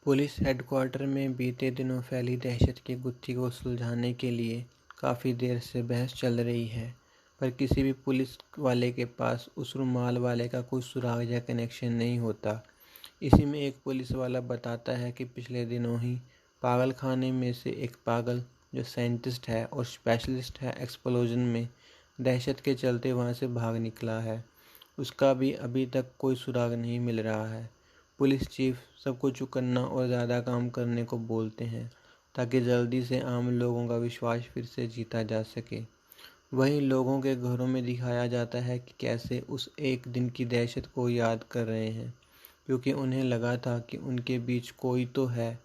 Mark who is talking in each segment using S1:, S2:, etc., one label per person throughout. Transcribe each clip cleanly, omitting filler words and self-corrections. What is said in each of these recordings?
S1: Police headquarter में बीते दिनों फैली दहशत की गुत्थी को सुलझाने के लिए काफ़ी देर से बहस चल रही है, पर किसी भी पुलिस वाले के पास उस रुमाल वाले का कोई सुराग या कनेक्शन नहीं होता। इसी में एक पुलिस वाला बताता है कि पिछले दिनों ही पागल खाने में से एक पागल, जो साइंटिस्ट है और स्पेशलिस्ट है एक्सप्लोजन में, दहशत के चलते वहाँ से भाग निकला है। उसका भी अभी तक कोई सुराग नहीं मिल रहा है। पुलिस चीफ सबको चुकन्ना और ज़्यादा काम करने को बोलते हैं ताकि जल्दी से आम लोगों का विश्वास फिर से जीता जा सके। वहीं लोगों के घरों में दिखाया जाता है कि कैसे उस एक दिन की दहशत को याद कर रहे हैं, क्योंकि उन्हें लगा था कि उनके बीच कोई तो है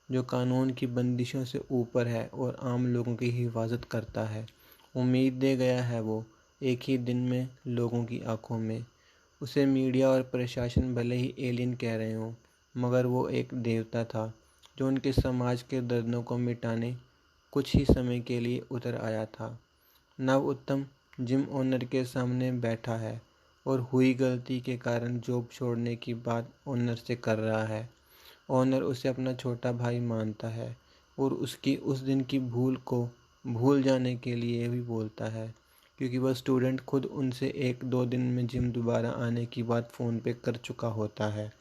S1: जो कानून की बंदिशों से ऊपर है और आम लोगों की हिफाजत करता है। उम्मीद दे गया है वो एक ही दिन में लोगों की आंखों में। उसे मीडिया और प्रशासन भले ही एलियन कह रहे हों, मगर वो एक देवता था जो उनके समाज के दर्दों को मिटाने कुछ ही समय के लिए उतर आया था। नव उत्तम जिम ओनर के सामने बैठा है और हुई गलती के कारण जॉब छोड़ने की बात ओनर से कर रहा है। ओनर उसे अपना छोटा भाई मानता है और उसकी उस दिन की भूल को भूल जाने के लिए भी बोलता है, क्योंकि वह स्टूडेंट खुद उनसे 1-2 दिन में जिम दोबारा आने की बात फ़ोन पे कर चुका होता है।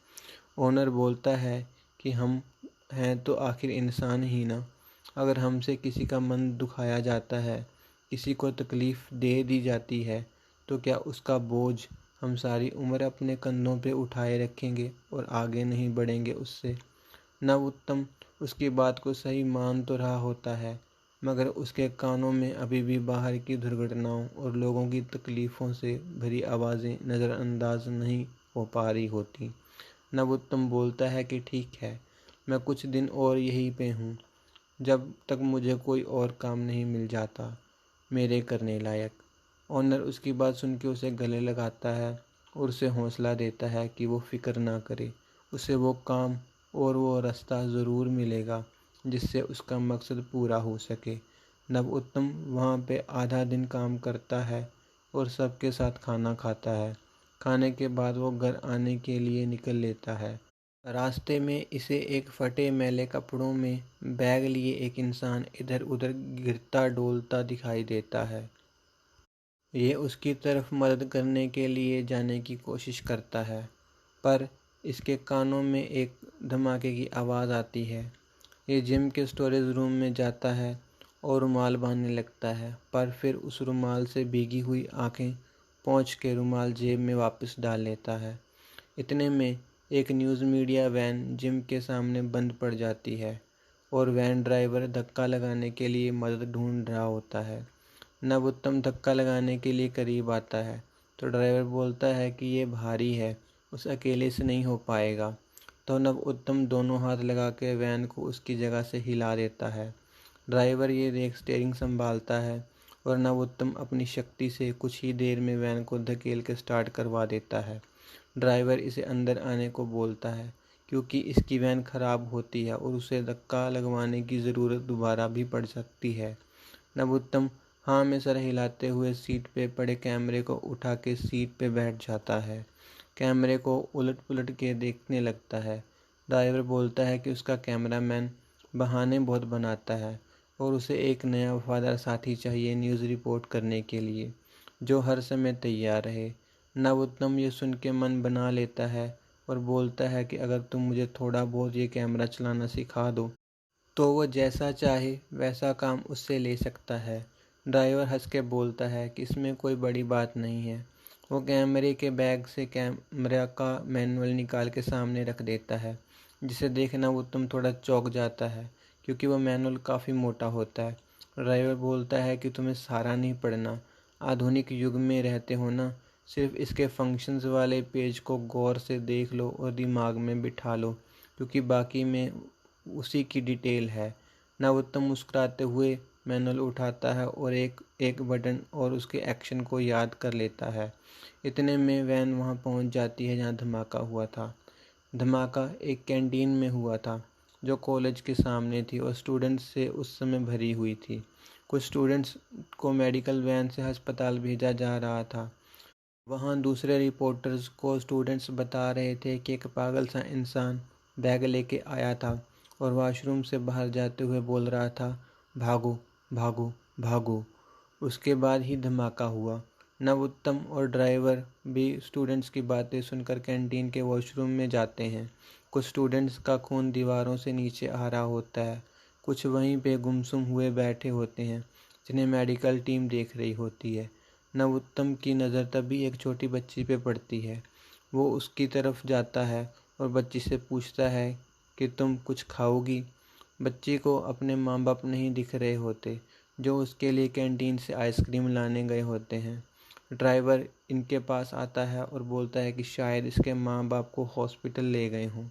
S1: ओनर बोलता है कि हम हैं तो आखिर इंसान ही ना। अगर हमसे किसी का मन दुखाया जाता है, किसी को तकलीफ़ दे दी जाती है, तो क्या उसका बोझ हम सारी उम्र अपने कंधों पे उठाए रखेंगे और आगे नहीं बढ़ेंगे उससे। नव उत्तम उसकी बात को सही मान तो रहा होता है, मगर उसके कानों में अभी भी बाहर की दुर्घटनाओं और लोगों की तकलीफ़ों से भरी आवाज़ें नज़रअंदाज नहीं हो पा रही होती। नव उत्तम बोलता है कि ठीक है, मैं कुछ दिन और यहीं पे हूँ, जब तक मुझे कोई और काम नहीं मिल जाता मेरे करने लायक। ऑनर उसकी बात सुन के उसे गले लगाता है और उसे हौसला देता है कि वो फ़िक्र ना करे, उसे वो काम और वो रास्ता ज़रूर मिलेगा जिससे उसका मकसद पूरा हो सके। नव उत्तम वहाँ पे आधा दिन काम करता है और सबके साथ खाना खाता है। खाने के बाद वो घर आने के लिए निकल लेता है। रास्ते में इसे एक फटे मैले कपड़ों में बैग लिए एक इंसान इधर उधर गिरता डोलता दिखाई देता है। ये उसकी तरफ मदद करने के लिए जाने की कोशिश करता है, पर इसके कानों में एक धमाके की आवाज़ आती है। ये जिम के स्टोरेज रूम में जाता है और रुमाल बांधने लगता है, पर फिर उस रुमाल से भीगी हुई आंखें पोंछ के रुमाल जेब में वापस डाल लेता है। इतने में एक न्यूज़ मीडिया वैन जिम के सामने बंद पड़ जाती है और वैन ड्राइवर धक्का लगाने के लिए मदद ढूंढ रहा होता है। नव उत्तम धक्का लगाने के लिए करीब आता है तो ड्राइवर बोलता है कि ये भारी है, उस अकेले से नहीं हो पाएगा। तो नव उत्तम दोनों हाथ लगा के वैन को उसकी जगह से हिला देता है। ड्राइवर ये देख स्टीयरिंग संभालता है और नव उत्तम अपनी शक्ति से कुछ ही देर में वैन को धकेल के स्टार्ट करवा देता है। ड्राइवर इसे अंदर आने को बोलता है क्योंकि इसकी वैन खराब होती है और उसे धक्का लगवाने की ज़रूरत दोबारा भी पड़ सकती है। नव उत्तम हाँ में सर हिलाते हुए सीट पे पड़े कैमरे को उठा के सीट पे बैठ जाता है। कैमरे को उलट पुलट के देखने लगता है। ड्राइवर बोलता है कि उसका कैमरामैन बहाने बहुत बनाता है और उसे एक नया वफादार साथी चाहिए न्यूज़ रिपोर्ट करने के लिए, जो हर समय तैयार रहे। नव उत्तम ये सुन के मन बना लेता है और बोलता है कि अगर तुम मुझे थोड़ा बहुत ये कैमरा चलाना सिखा दो तो वो जैसा चाहे वैसा काम उससे ले सकता है। ड्राइवर हंस के बोलता है कि इसमें कोई बड़ी बात नहीं है। वो कैमरे के बैग से कैमरा का मैनुअल निकाल के सामने रख देता है, जिसे देखना उत्तम थोड़ा चौंक जाता है क्योंकि वो मैनुअल काफ़ी मोटा होता है। ड्राइवर बोलता है कि तुम्हें सारा नहीं पढ़ना, आधुनिक युग में रहते हो ना, सिर्फ इसके फंक्शंस वाले पेज को गौर से देख लो और दिमाग में बिठा लो, क्योंकि बाकी में उसी की डिटेल है। नवोत्तम मुस्कुराते हुए मैनुअल उठाता है और एक एक बटन और उसके एक्शन को याद कर लेता है। इतने में वैन वहां पहुंच जाती है जहां धमाका हुआ था। धमाका एक कैंटीन में हुआ था जो कॉलेज के सामने थी और स्टूडेंट्स से उस समय भरी हुई थी। कुछ स्टूडेंट्स को मेडिकल वैन से अस्पताल भेजा जा रहा था। वहाँ दूसरे रिपोर्टर्स को स्टूडेंट्स बता रहे थे कि एक पागल सा इंसान बैग लेके आया था और वॉशरूम से बाहर जाते हुए बोल रहा था, भागो भागो भागो। उसके बाद ही धमाका हुआ। नवोत्तम और ड्राइवर भी स्टूडेंट्स की बातें सुनकर कैंटीन के वॉशरूम में जाते हैं। कुछ स्टूडेंट्स का खून दीवारों से नीचे आ रहा होता है, कुछ वहीं पे गुमसुम हुए बैठे होते हैं जिन्हें मेडिकल टीम देख रही होती है। नवोत्तम की नज़र तभी एक छोटी बच्ची पे पड़ती है। वो उसकी तरफ जाता है और बच्ची से पूछता है कि तुम कुछ खाओगी। बच्ची को अपने माँ बाप नहीं दिख रहे होते, जो उसके लिए कैंटीन से आइसक्रीम लाने गए होते हैं। ड्राइवर इनके पास आता है और बोलता है कि शायद इसके माँ बाप को हॉस्पिटल ले गए हों।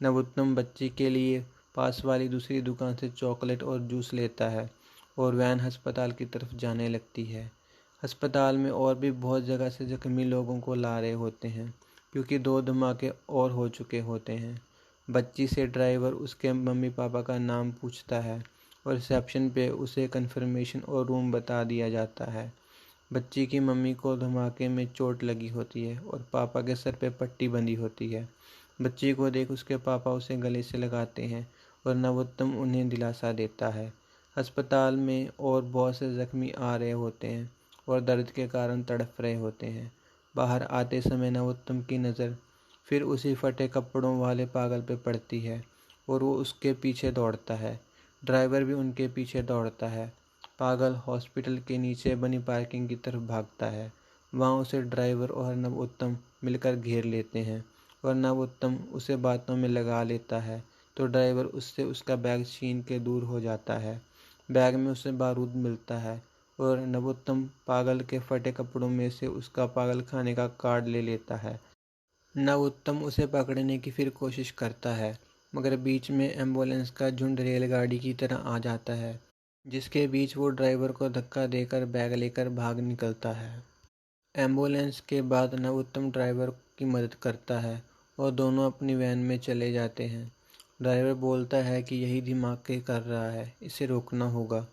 S1: नवोत्तम बच्ची के लिए पास वाली दूसरी दुकान से चॉकलेट और जूस लेता है और वैन अस्पताल की तरफ जाने लगती है। अस्पताल में और भी बहुत जगह से जख्मी लोगों को ला रहे होते हैं, क्योंकि 2 धमाके और हो चुके होते हैं। बच्ची से ड्राइवर उसके मम्मी पापा का नाम पूछता है और रिसेप्शन पे उसे कंफर्मेशन और रूम बता दिया जाता है। बच्ची की मम्मी को धमाके में चोट लगी होती है और पापा के सर पे पट्टी बंधी होती है। बच्ची को देख उसके पापा उसे गले से लगाते हैं और नवोत्तम उन्हें दिलासा देता है। अस्पताल में और बहुत से जख्मी आ रहे होते हैं और दर्द के कारण तड़प रहे होते हैं। बाहर आते समय नवोत्तम की नज़र फिर उसी फटे कपड़ों वाले पागल पे पड़ती है और वो उसके पीछे दौड़ता है। ड्राइवर भी उनके पीछे दौड़ता है। पागल हॉस्पिटल के नीचे बनी पार्किंग की तरफ भागता है। वहाँ उसे ड्राइवर और नवोत्तम मिलकर घेर लेते हैं और नवोत्तम उसे बातों में लगा लेता है, तो ड्राइवर उससे उसका बैग छीन के दूर हो जाता है। बैग में उसे बारूद मिलता है और नवोत्तम पागल के फटे कपड़ों में से उसका पागल खाने का कार्ड ले लेता है। नवोत्तम उसे पकड़ने की फिर कोशिश करता है, मगर बीच में एम्बुलेंस का झुंड रेलगाड़ी की तरह आ जाता है, जिसके बीच वो ड्राइवर को धक्का देकर बैग लेकर भाग निकलता है। एम्बुलेंस के बाद नवोत्तम ड्राइवर की मदद करता है और दोनों अपनी वैन में चले जाते हैं। ड्राइवर बोलता है कि यही धमाके कर रहा है, इसे रोकना होगा।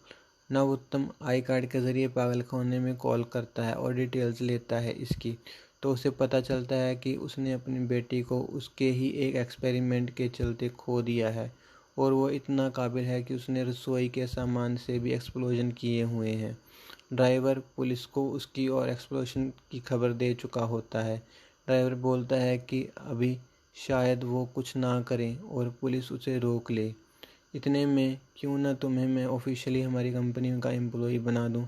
S1: नवोत्तम आई कार्ड के ज़रिए पागलखाने में कॉल करता है और डिटेल्स लेता है इसकी, तो उसे पता चलता है कि उसने अपनी बेटी को उसके ही एक एक्सपेरिमेंट के चलते खो दिया है और वो इतना काबिल है कि उसने रसोई के सामान से भी एक्सप्लोजन किए हुए हैं। ड्राइवर पुलिस को उसकी और एक्सप्लोजन की खबर दे चुका होता है। ड्राइवर बोलता है कि अभी शायद वो कुछ ना करें और पुलिस उसे रोक ले। इतने में क्यों ना तुम्हें मैं ऑफिशियली हमारी कंपनी का एम्प्लॉय बना दूं।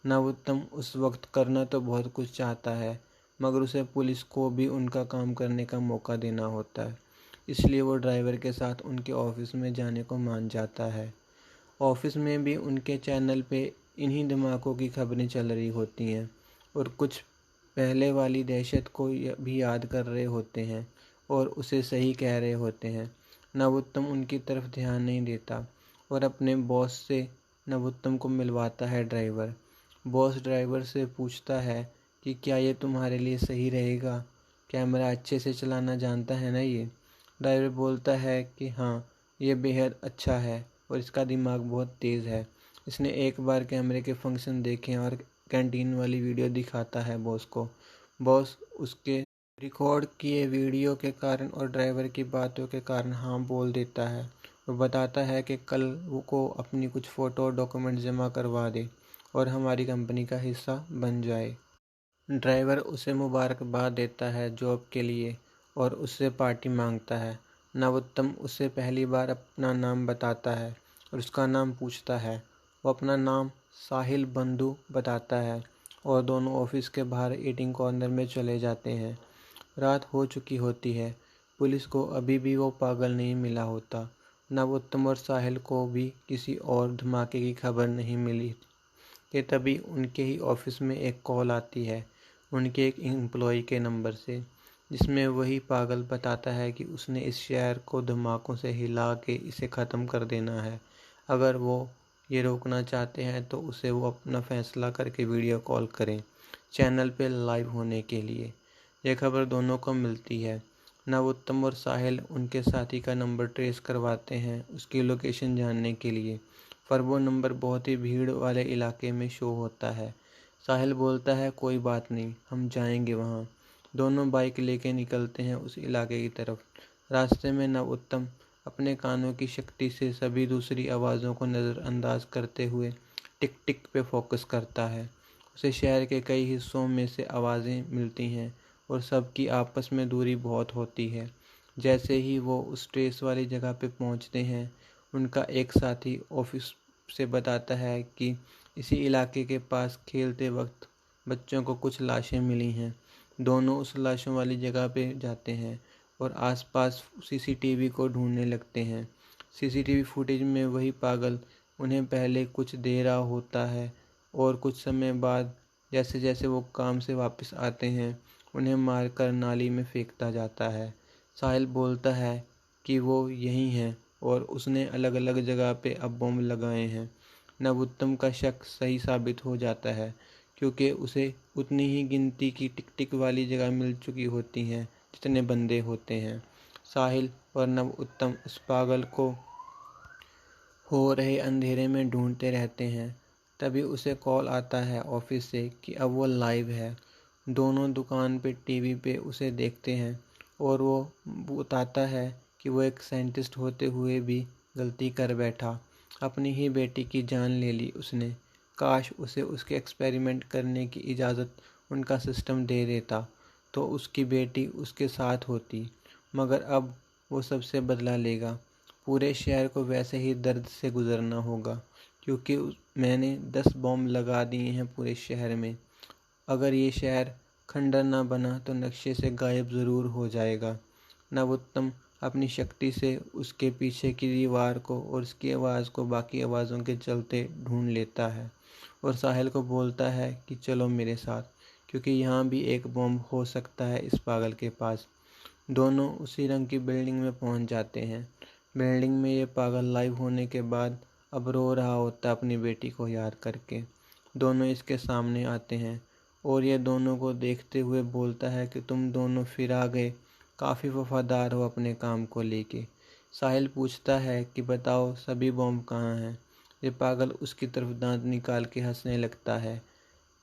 S1: नवोत्तम उस वक्त करना तो बहुत कुछ चाहता है, मगर उसे पुलिस को भी उनका काम करने का मौका देना होता है। इसलिए वो ड्राइवर के साथ उनके ऑफिस में जाने को मान जाता है। ऑफिस में भी उनके चैनल पे इन्हीं धमाकों की खबरें चल रही होती हैं और कुछ पहले वाली दहशत को भी याद कर रहे होते हैं और उसे सही कह रहे होते हैं। नवोत्तम उनकी तरफ ध्यान नहीं देता और अपने बॉस से नवोत्तम को मिलवाता है ड्राइवर। बॉस ड्राइवर से पूछता है कि क्या ये तुम्हारे लिए सही रहेगा, कैमरा अच्छे से चलाना जानता है ना ये। ड्राइवर बोलता है कि हाँ, ये बेहद अच्छा है और इसका दिमाग बहुत तेज़ है। इसने एक बार कैमरे के फंक्शन देखे और कैंटीन वाली वीडियो दिखाता है बॉस को। बॉस उसके रिकॉर्ड किए वीडियो के कारण और ड्राइवर की बातों के कारण हाँ बोल देता है और बताता है कि कल वो को अपनी कुछ फ़ोटो और डॉक्यूमेंट जमा करवा दे और हमारी कंपनी का हिस्सा बन जाए। ड्राइवर उसे मुबारकबाद देता है जॉब के लिए और उससे पार्टी मांगता है। नवोत्तम उसे पहली बार अपना नाम बताता है और उसका नाम पूछता है। वो अपना नाम साहिल बंधु बताता है और दोनों ऑफिस के बाहर ईटिंग कॉर्नर में चले जाते हैं। रात हो चुकी होती है। पुलिस को अभी भी वो पागल नहीं मिला होता। नवोत्तम और साहिल को भी किसी और धमाके की खबर नहीं मिली कि तभी उनके ही ऑफिस में एक कॉल आती है उनके एक एम्प्लॉय के नंबर से, जिसमें वही पागल बताता है कि उसने इस शहर को धमाकों से हिला के इसे ख़त्म कर देना है। अगर वो ये रोकना चाहते हैं तो उसे वो अपना फ़ैसला करके वीडियो कॉल करें चैनल पे लाइव होने के लिए। यह खबर दोनों को मिलती है। नवोत्तम और साहिल उनके साथी का नंबर ट्रेस करवाते हैं उसकी लोकेशन जानने के लिए, पर वो नंबर बहुत ही भीड़ वाले इलाके में शो होता है। साहिल बोलता है कोई बात नहीं, हम जाएंगे वहाँ। दोनों बाइक लेके निकलते हैं उस इलाके की तरफ। रास्ते में नवोत्तम अपने कानों की शक्ति से सभी दूसरी आवाज़ों को नज़रअंदाज करते हुए टिक टिक पे फोकस करता है। उसे शहर के कई हिस्सों में से आवाज़ें मिलती हैं और सबकी आपस में दूरी बहुत होती है। जैसे ही वो उस ट्रेस वाली जगह पे पहुंचते हैं, उनका एक साथी ऑफिस से बताता है कि इसी इलाके के पास खेलते वक्त बच्चों को कुछ लाशें मिली हैं। दोनों उस लाशों वाली जगह पे जाते हैं और आसपास सीसीटीवी को ढूंढने लगते हैं। सीसीटीवी फुटेज में वही पागल उन्हें पहले कुछ दे रहा होता है और कुछ समय बाद जैसे जैसे वो काम से वापस आते हैं, उन्हें मारकर नाली में फेंकता जाता है। साहिल बोलता है कि वो यही हैं और उसने अलग अलग जगह पे अब बम लगाए हैं। नवोत्तम का शक सही साबित हो जाता है क्योंकि उसे उतनी ही गिनती की टिक टिक वाली जगह मिल चुकी होती हैं जितने बंदे होते हैं। साहिल और नवोत्तम उस पागल को हो रहे अंधेरे में ढूंढते रहते हैं। तभी उसे कॉल आता है ऑफिस से कि अब वो लाइव है। दोनों दुकान पे टीवी पे उसे देखते हैं और वो बताता है कि वो एक साइंटिस्ट होते हुए भी गलती कर बैठा। अपनी ही बेटी की जान ले ली उसने। काश उसे उसके एक्सपेरिमेंट करने की इजाज़त उनका सिस्टम दे देता तो उसकी बेटी उसके साथ होती, मगर अब वो सबसे बदला लेगा। पूरे शहर को वैसे ही दर्द से गुजरना होगा क्योंकि मैंने 10 बॉम्ब लगा दिए हैं पूरे शहर में। अगर ये शहर खंडर ना बना तो नक्शे से गायब ज़रूर हो जाएगा। नवोत्तम अपनी शक्ति से उसके पीछे की दीवार को और उसकी आवाज़ को बाकी आवाज़ों के चलते ढूंढ लेता है और साहिल को बोलता है कि चलो मेरे साथ, क्योंकि यहाँ भी एक बॉम्ब हो सकता है इस पागल के पास। दोनों उसी रंग की बिल्डिंग में पहुँच जाते हैं। बिल्डिंग में ये पागल लाइव होने के बाद अब रो रहा होता अपनी बेटी को याद करके। दोनों इसके सामने आते हैं और ये दोनों को देखते हुए बोलता है कि तुम दोनों फिर आ गए, काफ़ी वफादार हो अपने काम को लेके। साहिल पूछता है कि बताओ सभी बॉम्ब कहाँ हैं। ये पागल उसकी तरफ दांत निकाल के हंसने लगता है।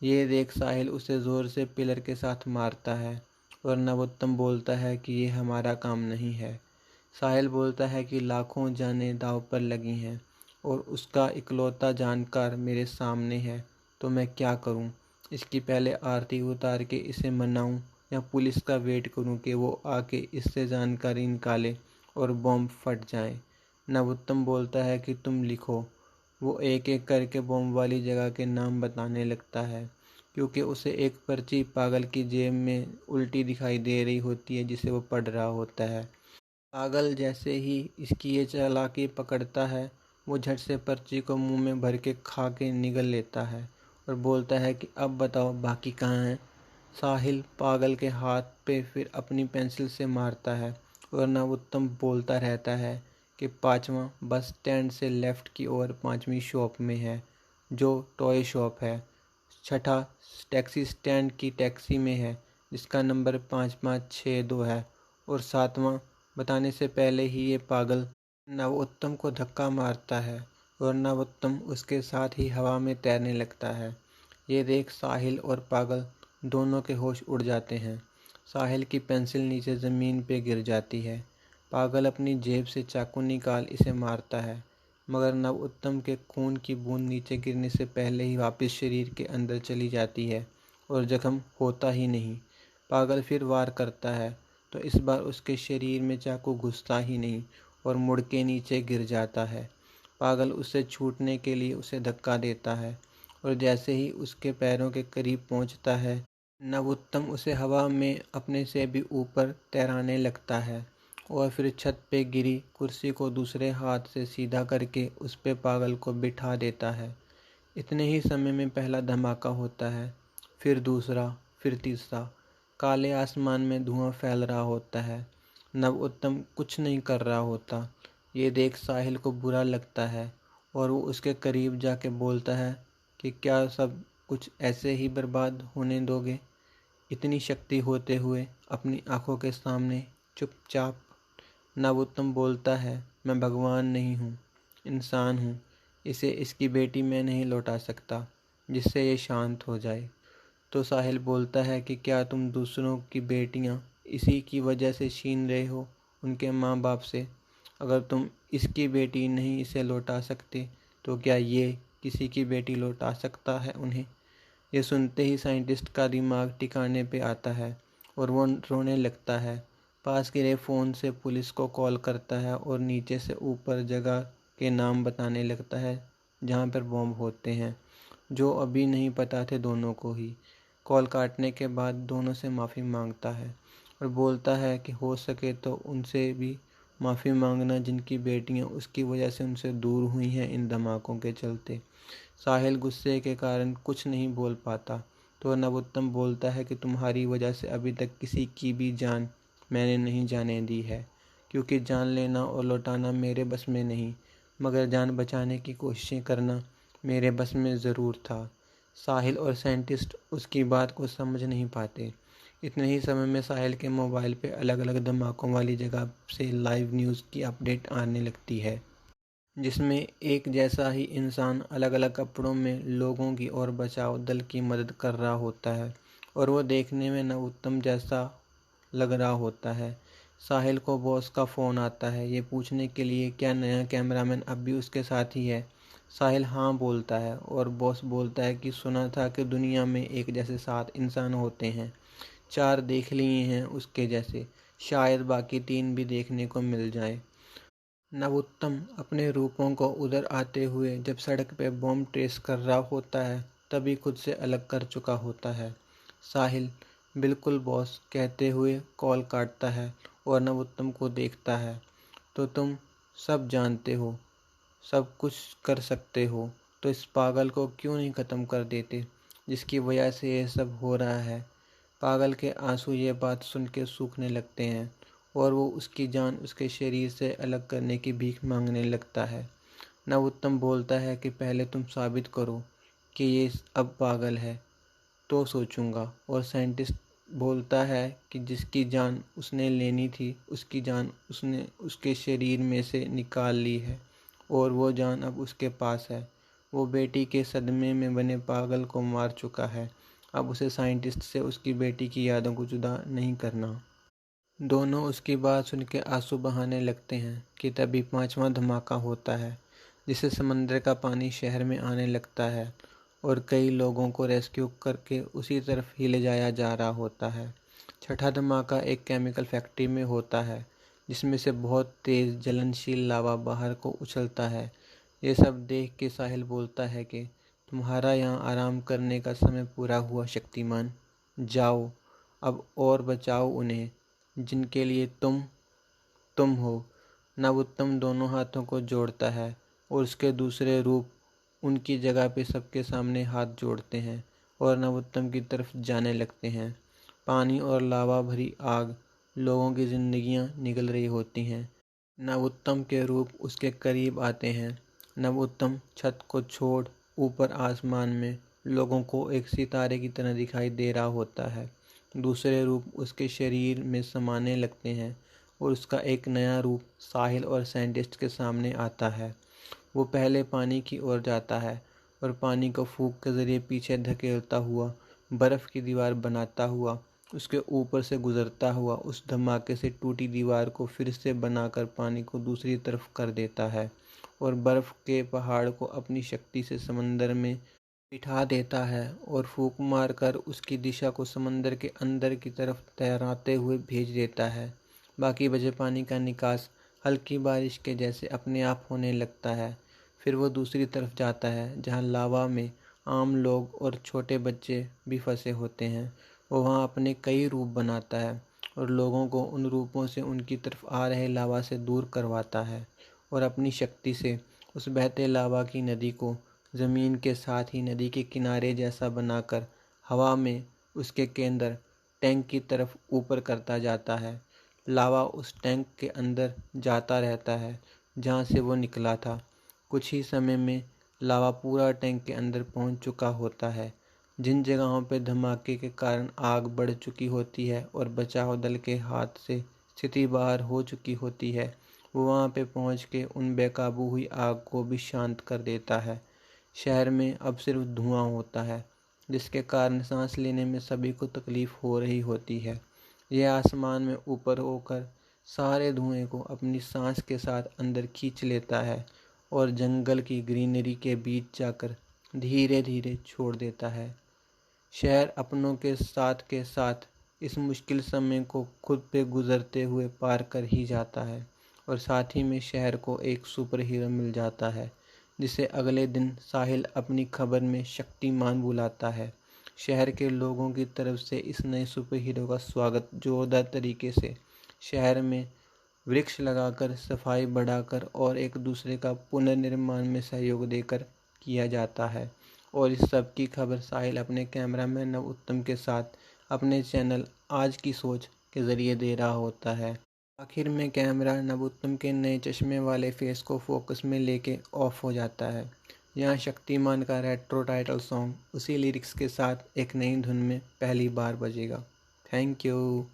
S1: ये देख साहिल उसे ज़ोर से पिलर के साथ मारता है और नवोत्तम बोलता है कि ये हमारा काम नहीं है। साहिल बोलता है कि लाखों जानें दांव पर लगी हैं और उसका इकलौता जानकार मेरे सामने है, तो मैं क्या करूं? इसकी पहले आरती उतार के इसे मनाऊं या पुलिस का वेट करूं कि वो आके इससे जानकारी निकाले और बॉम्ब फट जाए? नवोत्तम बोलता है कि तुम लिखो। वो एक एक करके बॉम्ब वाली जगह के नाम बताने लगता है क्योंकि उसे एक पर्ची पागल की जेब में उल्टी दिखाई दे रही होती है जिसे वो पढ़ रहा होता है। पागल जैसे ही इसकी ये चालाकी पकड़ता है, वो झट से पर्ची को मुंह में भर के खा के निगल लेता है और बोलता है कि अब बताओ बाकी कहाँ हैं। साहिल पागल के हाथ पे फिर अपनी पेंसिल से मारता है और नवोत्तम बोलता रहता है कि पाँचवा बस स्टैंड से लेफ़्ट की ओर 5वीं शॉप में है, जो टॉय शॉप है। छठा टैक्सी स्टैंड की टैक्सी में है जिसका नंबर 5562 है। और सातवां बताने से पहले ही ये पागल नवोत्तम को धक्का मारता है और नवोत्तम उसके साथ ही हवा में तैरने लगता है। ये देख साहिल और पागल दोनों के होश उड़ जाते हैं। साहिल की पेंसिल नीचे ज़मीन पे गिर जाती है। पागल अपनी जेब से चाकू निकाल इसे मारता है, मगर नवोत्तम के खून की बूंद नीचे गिरने से पहले ही वापस शरीर के अंदर चली जाती है और जख्म होता ही नहीं। पागल फिर वार करता है तो इस बार उसके शरीर में चाकू घुसता ही नहीं और मुड़ के नीचे गिर जाता है। पागल उससे छूटने के लिए उसे धक्का देता है और जैसे ही उसके पैरों के करीब पहुंचता है, नवोत्तम उसे हवा में अपने से भी ऊपर तैराने लगता है और फिर छत पे गिरी कुर्सी को दूसरे हाथ से सीधा करके उस पे पागल को बिठा देता है। इतने ही समय में पहला धमाका होता है, फिर दूसरा, फिर तीसरा। काले आसमान में धुआं फैल रहा होता है। नवोत्तम कुछ नहीं कर रहा होता। ये देख साहिल को बुरा लगता है और वो उसके करीब जाके बोलता है कि क्या सब कुछ ऐसे ही बर्बाद होने दोगे? इतनी शक्ति होते हुए अपनी आंखों के सामने चुपचाप। नवोत्तम बोलता है, मैं भगवान नहीं हूँ, इंसान हूँ। इसे इसकी बेटी में नहीं लौटा सकता जिससे ये शांत हो जाए। तो साहिल बोलता है कि क्या तुम दूसरों की बेटियां इसी की वजह से छीन रहे हो उनके माँ बाप से, अगर तुम इसकी बेटी नहीं इसे लौटा सकते तो क्या ये किसी की बेटी लौटा सकता है उन्हें। ये सुनते ही साइंटिस्ट का दिमाग ठिकाने पे आता है और वो रोने लगता है। पास गिरे फ़ोन से पुलिस को कॉल करता है और नीचे से ऊपर जगह के नाम बताने लगता है जहाँ पर बॉम्ब होते हैं, जो अभी नहीं पता थे दोनों को ही। कॉल काटने के बाद दोनों से माफ़ी मांगता है और बोलता है कि हो सके तो उनसे भी माफ़ी मांगना जिनकी बेटियां उसकी वजह से उनसे दूर हुई हैं इन धमाकों के चलते। साहिल गुस्से के कारण कुछ नहीं बोल पाता तो नवोत्तम बोलता है कि तुम्हारी वजह से अभी तक किसी की भी जान मैंने नहीं जाने दी है, क्योंकि जान लेना और लौटाना मेरे बस में नहीं, मगर जान बचाने की कोशिशें करना मेरे बस में ज़रूर था। साहिल और साइंटिस्ट उसकी बात को समझ नहीं पाते। इतने ही समय में साहिल के मोबाइल पे अलग अलग धमाकों वाली जगह से लाइव न्यूज़ की अपडेट आने लगती है, जिसमें एक जैसा ही इंसान अलग अलग कपड़ों में लोगों की और बचाव दल की मदद कर रहा होता है और वो देखने में नवोत्तम जैसा लग रहा होता है। साहिल को बॉस का फ़ोन आता है ये पूछने के लिए क्या नया कैमरामैन अब भी उसके साथ ही है। साहिल हाँ बोलता है और बॉस बोलता है कि सुना था कि दुनिया में एक जैसे 7 इंसान होते हैं, 4 देख लिए हैं उसके जैसे, शायद बाकी 3 भी देखने को मिल जाएं। नवोत्तम अपने रूपों को उधर आते हुए जब सड़क पे बॉम्ब ट्रेस कर रहा होता है तभी खुद से अलग कर चुका होता है। साहिल बिल्कुल बॉस कहते हुए कॉल काटता है और नवोत्तम को देखता है। तो तुम सब जानते हो, सब कुछ कर सकते हो, तो इस पागल को क्यों नहीं ख़त्म कर देते जिसकी वजह से ये सब हो रहा है। पागल के आंसू ये बात सुन के सूखने लगते हैं और वो उसकी जान उसके शरीर से अलग करने की भीख मांगने लगता है। नवोत्तम बोलता है कि पहले तुम साबित करो कि ये अब पागल है तो सोचूंगा, और साइंटिस्ट बोलता है कि जिसकी जान उसने लेनी थी उसकी जान उसने उसके शरीर में से निकाल ली है और वो जान अब उसके पास है। वो बेटी के सदमे में बने पागल को मार चुका है, अब उसे साइंटिस्ट से उसकी बेटी की यादों को जुदा नहीं करना। दोनों उसकी बात सुन के आंसू बहाने लगते हैं कि तभी 5वां धमाका होता है, जिससे समंदर का पानी शहर में आने लगता है और कई लोगों को रेस्क्यू करके उसी तरफ ही ले जाया जा रहा होता है। छठा धमाका एक केमिकल फैक्ट्री में होता है, जिसमें से बहुत तेज़ जलनशील लावा बाहर को उछलता है। ये सब देख के साहिल बोलता है कि तुम्हारा यहाँ आराम करने का समय पूरा हुआ शक्तिमान, जाओ अब और बचाओ उन्हें जिनके लिए तुम हो। नवोत्तम दोनों हाथों को जोड़ता है और उसके दूसरे रूप उनकी जगह पे सबके सामने हाथ जोड़ते हैं और नवोत्तम की तरफ जाने लगते हैं। पानी और लावा भरी आग, लोगों की जिंदगियां निगल रही होती हैं। नवोत्तम के रूप उसके करीब आते हैं। नवोत्तम छत को छोड़ ऊपर आसमान में लोगों को एक सितारे की तरह दिखाई दे रहा होता है। दूसरे रूप उसके शरीर में समाने लगते हैं और उसका एक नया रूप साहिल और साइंटिस्ट के सामने आता है। वो पहले पानी की ओर जाता है और पानी को फूंक के ज़रिए पीछे धकेलता हुआ बर्फ़ की दीवार बनाता हुआ उसके ऊपर से गुजरता हुआ उस धमाके से टूटी दीवार को फिर से बनाकर पानी को दूसरी तरफ कर देता है और बर्फ़ के पहाड़ को अपनी शक्ति से समंदर में बिठा देता है और फूंक मारकर उसकी दिशा को समंदर के अंदर की तरफ तैराते हुए भेज देता है। बाकी बचे पानी का निकास हल्की बारिश के जैसे अपने आप होने लगता है। फिर वो दूसरी तरफ जाता है जहाँ लावा में आम लोग और छोटे बच्चे भी फंसे होते हैं। वो वहाँ अपने कई रूप बनाता है और लोगों को उन रूपों से उनकी तरफ आ रहे लावा से दूर करवाता है और अपनी शक्ति से उस बहते लावा की नदी को ज़मीन के साथ ही नदी के किनारे जैसा बनाकर हवा में उसके केंद्र टैंक की तरफ ऊपर करता जाता है। लावा उस टैंक के अंदर जाता रहता है जहाँ से वो निकला था। कुछ ही समय में लावा पूरा टैंक के अंदर पहुँच चुका होता है। जिन जगहों पर धमाके के कारण आग बढ़ चुकी होती है और बचाव दल के हाथ से स्थिति बाहर हो चुकी होती है, वो वहाँ पे पहुँच के उन बेकाबू हुई आग को भी शांत कर देता है। शहर में अब सिर्फ धुआं होता है, जिसके कारण सांस लेने में सभी को तकलीफ हो रही होती है। यह आसमान में ऊपर होकर सारे धुएं को अपनी सांस के साथ अंदर खींच लेता है और जंगल की ग्रीनरी के बीच जाकर धीरे धीरे छोड़ देता है। शहर अपनों के साथ इस मुश्किल समय को खुद पे गुजरते हुए पार कर ही जाता है और साथ ही में शहर को एक सुपर हीरो मिल जाता है, जिसे अगले दिन साहिल अपनी खबर में शक्तिमान बुलाता है। शहर के लोगों की तरफ से इस नए सुपर हीरो का स्वागत जोरदार तरीके से शहर में वृक्ष लगाकर, सफाई बढ़ाकर और एक दूसरे का पुनर्निर्माण में सहयोग देकर किया जाता है। और इस सब की खबर साहिल अपने कैमरामैन नव उत्तम के साथ अपने चैनल आज की सोच के ज़रिए दे रहा होता है। आखिर में कैमरा नव उत्तम के नए चश्मे वाले फेस को फोकस में लेके ऑफ हो जाता है। यहाँ शक्तिमान का रेट्रो टाइटल सॉन्ग उसी लिरिक्स के साथ एक नई धुन में पहली बार बजेगा। Thank you.